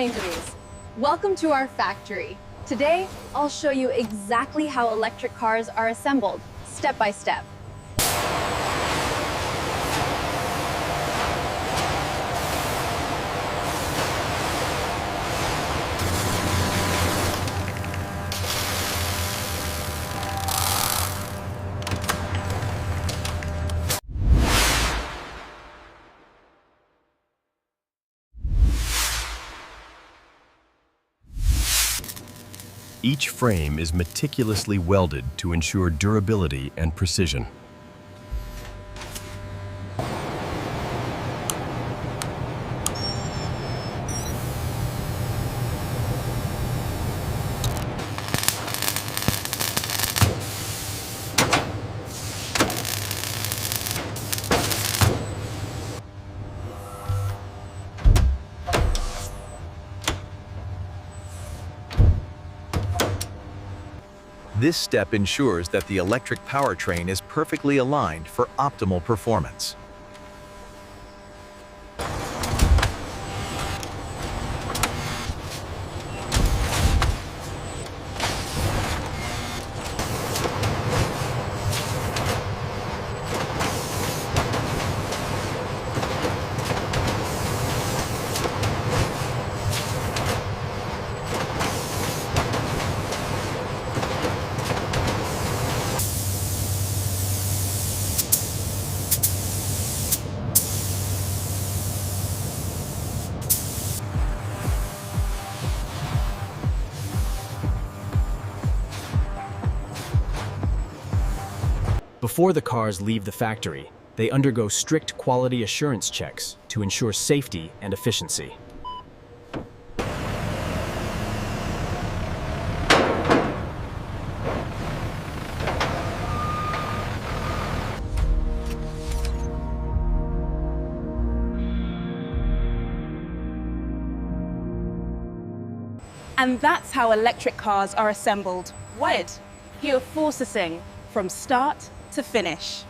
Enthusiasts, welcome to our factory. Today, I'll show you exactly how electric cars are assembled, step by step. Each frame is meticulously welded to ensure durability and precision. This step ensures that the electric powertrain is perfectly aligned for optimal performance. Before the cars leave the factory, they undergo strict quality assurance checks to ensure safety and efficiency. And that's how electric cars are assembled. Wired, pure forcing from start to finish.